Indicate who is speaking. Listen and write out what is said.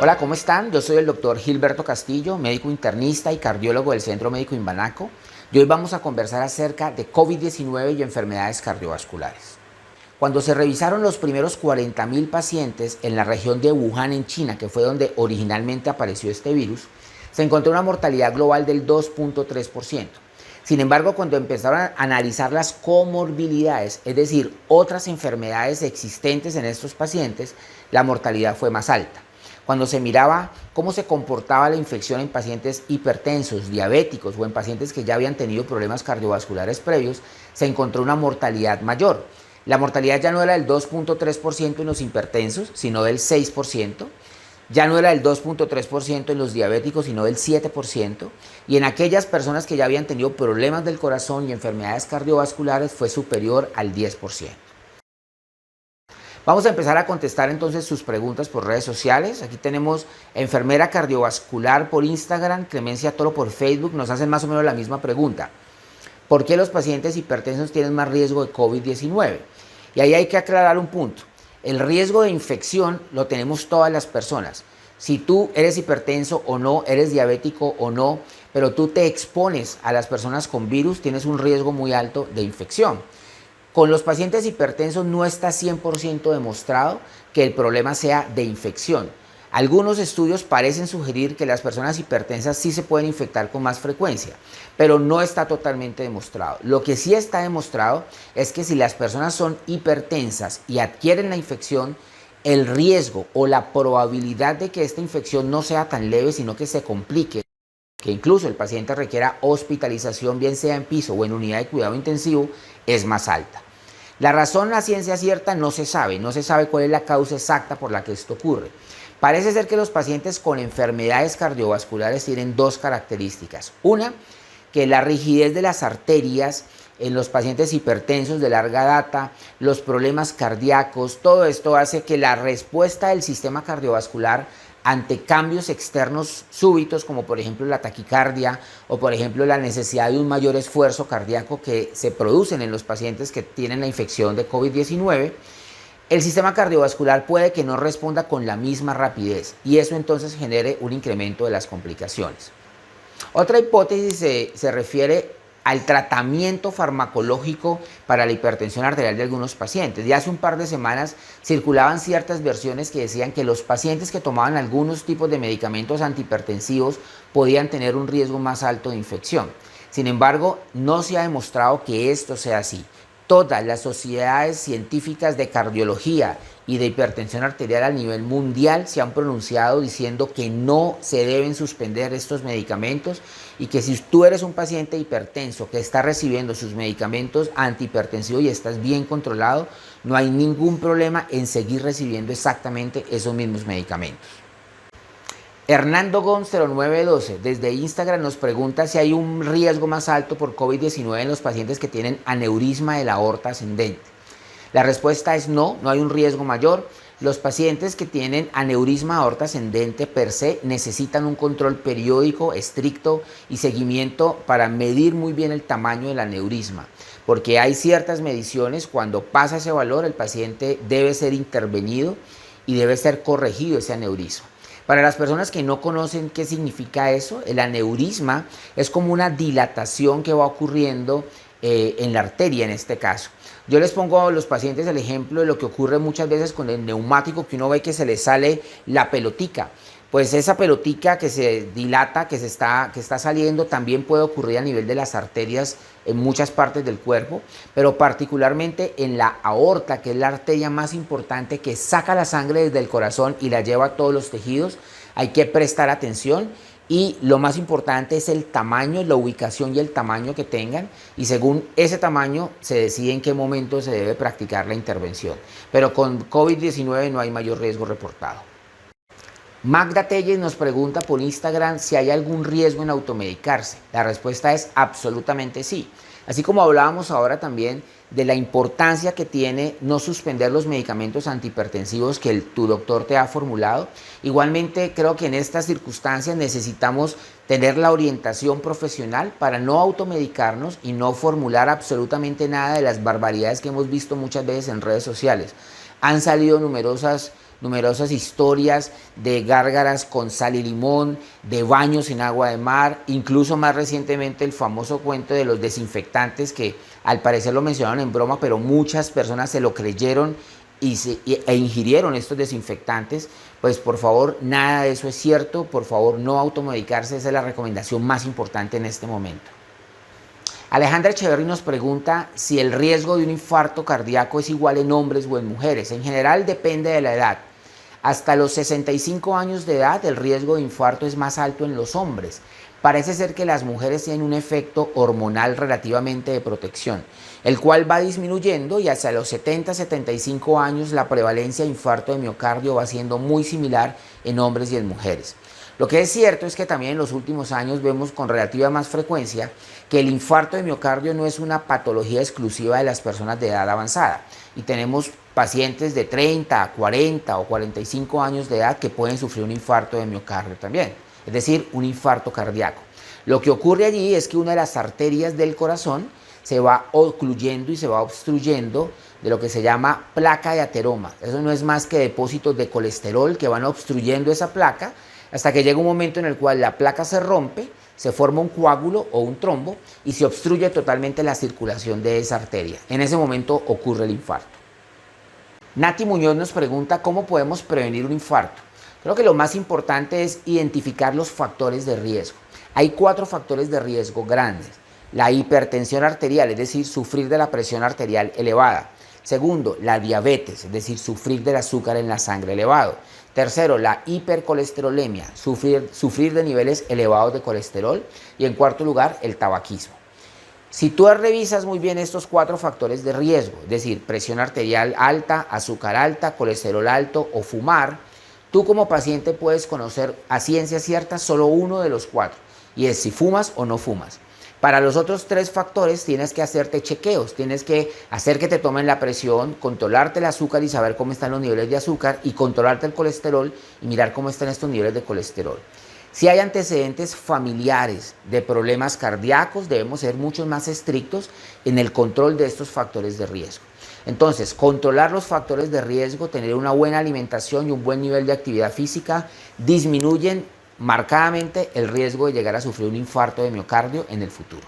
Speaker 1: Hola, ¿cómo están? Yo soy el doctor Gilberto Castillo, médico internista y cardiólogo del Centro Médico Imbanaco. Y hoy vamos a conversar acerca de COVID-19 y enfermedades cardiovasculares. Cuando se revisaron los primeros 40.000 pacientes en la región de Wuhan, en China, que fue donde originalmente apareció este virus, se encontró una mortalidad global del 2.3%. Sin embargo, cuando empezaron a analizar las comorbilidades, es decir, otras enfermedades existentes en estos pacientes, la mortalidad fue más alta. Cuando se miraba cómo se comportaba la infección en pacientes hipertensos, diabéticos o en pacientes que ya habían tenido problemas cardiovasculares previos, se encontró una mortalidad mayor. La mortalidad ya no era del 2.3% en los hipertensos, sino del 6%. Ya no era del 2.3% en los diabéticos, sino del 7%. Y en aquellas personas que ya habían tenido problemas del corazón y enfermedades cardiovasculares fue superior al 10%. Vamos a empezar a contestar entonces sus preguntas por redes sociales. Aquí tenemos enfermera cardiovascular por Instagram, Clemencia Toro por Facebook. Nos hacen más o menos la misma pregunta. ¿Por qué los pacientes hipertensos tienen más riesgo de COVID-19? Y ahí hay que aclarar un punto. El riesgo de infección lo tenemos todas las personas. Si tú eres hipertenso o no, eres diabético o no, pero tú te expones a las personas con virus, tienes un riesgo muy alto de infección. Con los pacientes hipertensos no está 100% demostrado que el problema sea de infección. Algunos estudios parecen sugerir que las personas hipertensas sí se pueden infectar con más frecuencia, pero no está totalmente demostrado. Lo que sí está demostrado es que si las personas son hipertensas y adquieren la infección, el riesgo o la probabilidad de que esta infección no sea tan leve, sino que se complique, que incluso el paciente requiera hospitalización, bien sea en piso o en unidad de cuidado intensivo, es más alta. La razón a ciencia cierta no se sabe cuál es la causa exacta por la que esto ocurre. Parece ser que los pacientes con enfermedades cardiovasculares tienen dos características. Una, que la rigidez de las arterias en los pacientes hipertensos de larga data, los problemas cardíacos, todo esto hace que la respuesta del sistema cardiovascular ante cambios externos súbitos, como por ejemplo la taquicardia o por ejemplo la necesidad de un mayor esfuerzo cardíaco que se producen en los pacientes que tienen la infección de COVID-19, el sistema cardiovascular puede que no responda con la misma rapidez y eso entonces genere un incremento de las complicaciones. Otra hipótesis se refiere al tratamiento farmacológico para la hipertensión arterial de algunos pacientes. Ya hace un par de semanas circulaban ciertas versiones que decían que los pacientes que tomaban algunos tipos de medicamentos antihipertensivos podían tener un riesgo más alto de infección. Sin embargo, no se ha demostrado que esto sea así. Todas las sociedades científicas de cardiología y de hipertensión arterial a nivel mundial se han pronunciado diciendo que no se deben suspender estos medicamentos y que si tú eres un paciente hipertenso que está recibiendo sus medicamentos antihipertensivos y estás bien controlado, no hay ningún problema en seguir recibiendo exactamente esos mismos medicamentos. Hernando Gon 0912 desde Instagram nos pregunta si hay un riesgo más alto por COVID-19 en los pacientes que tienen aneurisma de la aorta ascendente. La respuesta es no, no hay un riesgo mayor. Los pacientes que tienen aneurisma de aorta ascendente per se necesitan un control periódico, estricto y seguimiento para medir muy bien el tamaño del aneurisma, porque hay ciertas mediciones, cuando pasa ese valor el paciente debe ser intervenido y debe ser corregido ese aneurisma. Para las personas que no conocen qué significa eso, el aneurisma es como una dilatación que va ocurriendo en la arteria en este caso. Yo les pongo a los pacientes el ejemplo de lo que ocurre muchas veces con el neumático, que uno ve que se le sale la pelotica. Pues esa pelotica que se dilata, que está saliendo, también puede ocurrir a nivel de las arterias en muchas partes del cuerpo, pero particularmente en la aorta, que es la arteria más importante que saca la sangre desde el corazón y la lleva a todos los tejidos. Hay que prestar atención y lo más importante es el tamaño, la ubicación y el tamaño que tengan, y según ese tamaño se decide en qué momento se debe practicar la intervención. Pero con COVID-19 no hay mayor riesgo reportado. Magda Telles nos pregunta por Instagram si hay algún riesgo en automedicarse. La respuesta es absolutamente sí. Así como hablábamos ahora también de la importancia que tiene no suspender los medicamentos antihipertensivos que tu doctor te ha formulado, igualmente creo que en estas circunstancias necesitamos tener la orientación profesional para no automedicarnos y no formular absolutamente nada de las barbaridades que hemos visto muchas veces en redes sociales. Han salido numerosas numerosas historias de gárgaras con sal y limón, de baños en agua de mar, incluso más recientemente el famoso cuento de los desinfectantes que al parecer lo mencionaron en broma, pero muchas personas se lo creyeron e ingirieron estos desinfectantes. Pues por favor, nada de eso es cierto, por favor no automedicarse, esa es la recomendación más importante en este momento. Alejandra Echeverry nos pregunta si el riesgo de un infarto cardíaco es igual en hombres o en mujeres. En general depende de la edad. Hasta los 65 años de edad el riesgo de infarto es más alto en los hombres. Parece ser que las mujeres tienen un efecto hormonal relativamente de protección, el cual va disminuyendo y hasta los 70-75 años la prevalencia de infarto de miocardio va siendo muy similar en hombres y en mujeres. Lo que es cierto es que también en los últimos años vemos con relativa más frecuencia que el infarto de miocardio no es una patología exclusiva de las personas de edad avanzada y tenemos pacientes de 30, 40 o 45 años de edad que pueden sufrir un infarto de miocardio también, es decir, un infarto cardíaco. Lo que ocurre allí es que una de las arterias del corazón se va ocluyendo y se va obstruyendo de lo que se llama placa de ateroma. Eso no es más que depósitos de colesterol que van obstruyendo esa placa hasta que llega un momento en el cual la placa se rompe, se forma un coágulo o un trombo y se obstruye totalmente la circulación de esa arteria. En ese momento ocurre el infarto. Nati Muñoz nos pregunta cómo podemos prevenir un infarto. Creo que lo más importante es identificar los factores de riesgo. Hay 4 factores de riesgo grandes. La hipertensión arterial, es decir, sufrir de la presión arterial elevada. Segundo, la diabetes, es decir, sufrir del azúcar en la sangre elevado. Tercero, la hipercolesterolemia, sufrir de niveles elevados de colesterol. Y en cuarto lugar, el tabaquismo. Si tú revisas muy bien estos 4 factores de riesgo, es decir, presión arterial alta, azúcar alta, colesterol alto o fumar, tú como paciente puedes conocer a ciencia cierta solo uno de los 4, y es si fumas o no fumas. Para los otros 3 factores tienes que hacerte chequeos, tienes que hacer que te tomen la presión, controlarte el azúcar y saber cómo están los niveles de azúcar, y controlarte el colesterol y mirar cómo están estos niveles de colesterol. Si hay antecedentes familiares de problemas cardíacos, debemos ser mucho más estrictos en el control de estos factores de riesgo. Entonces, controlar los factores de riesgo, tener una buena alimentación y un buen nivel de actividad física disminuyen marcadamente el riesgo de llegar a sufrir un infarto de miocardio en el futuro.